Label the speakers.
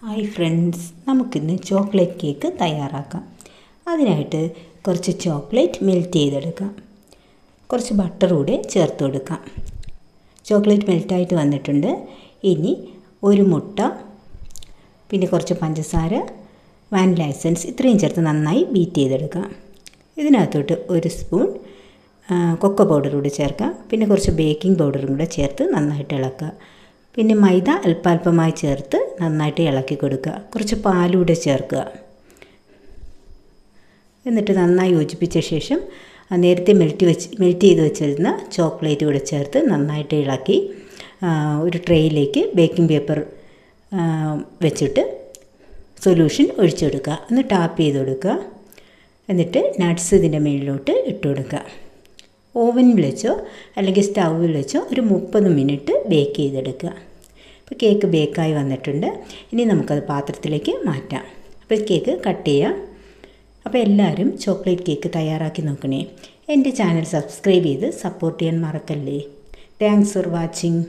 Speaker 1: Hi friends, നമുക്കിന്ന് chocolate cake തയ്യാറാക്കാം. അതിനായിട്ട് കുറച്ച് ചോക്ലേറ്റ് മെൽറ്റ് ചെയ്തെടുക്കാം. കുറച്ച് ബട്ടർ കൂടെ ചേർത്ത് കൊടുക്കാം. ചോക്ലേറ്റ് മെൽറ്റായിട്ട് വന്നിട്ടുണ്ട്. ഇനി ഒരു മുട്ട, പിന്നെ കുറച്ച് പഞ്ചസാര, വാനില എസൻസ് ഇത്രയും ചേർത്ത് നന്നായി ബീറ്റ് ചെയ്തെടുക്കാം. ഇതിനകത്തോട്ട് ഒരു സ്പൂൺ കൊക്കോ പൗഡർ കൂടി ചേർക്കാം. പിന്നെ കുറച്ച് ബേക്കിംഗ് പൗഡറും കൂടെ ചേർത്ത് നന്നായിട്ട് ഇളക്കുക. പിന്നെ മൈദ അല്പാൽപമായി ചേർത്ത് നന്നായിട്ട് ഇളക്കി കൊടുക്കുക. കുറച്ച് പാലൂടെ ചേർക്കുക. എന്നിട്ട് നന്നായി യോജിപ്പിച്ച ശേഷം നേരത്തെ മെൽറ്റ് ചെയ്ത് വെച്ചിരുന്ന ചോക്ലേറ്റ് കൂടെ ചേർത്ത് നന്നായിട്ട് ഇളക്കി ഒരു ട്രേയിലേക്ക് ബേക്കിംഗ് പേപ്പർ വെച്ചിട്ട് സൊല്യൂഷൻ ഒഴിച്ചെടുക്കുക. ഒന്ന് ടാപ്പ് ചെയ്ത് കൊടുക്കുക. എന്നിട്ട് നട്ട്സ് ഇതിൻ്റെ മുകളിലോട്ട് ഇട്ട് കൊടുക്കുക. ഓവനിൽ വെച്ചോ അല്ലെങ്കിൽ സ്റ്റൗവിൽ വെച്ചോ ഒരു 30 മിനിറ്റ് ബേക്ക് ചെയ്തെടുക്കുക. അപ്പോൾ കേക്ക് ബേക്കായി വന്നിട്ടുണ്ട്. ഇനി നമുക്കത് പാത്രത്തിലേക്ക് മാറ്റാം. അപ്പോൾ കേക്ക് കട്ട് ചെയ്യാം. അപ്പോൾ എല്ലാവരും ചോക്ലേറ്റ് കേക്ക് തയ്യാറാക്കി നോക്കണേ. എൻ്റെ ചാനൽ സബ്സ്ക്രൈബ് ചെയ്ത് സപ്പോർട്ട് ചെയ്യാൻ മറക്കല്ലേ. Thanks for watching.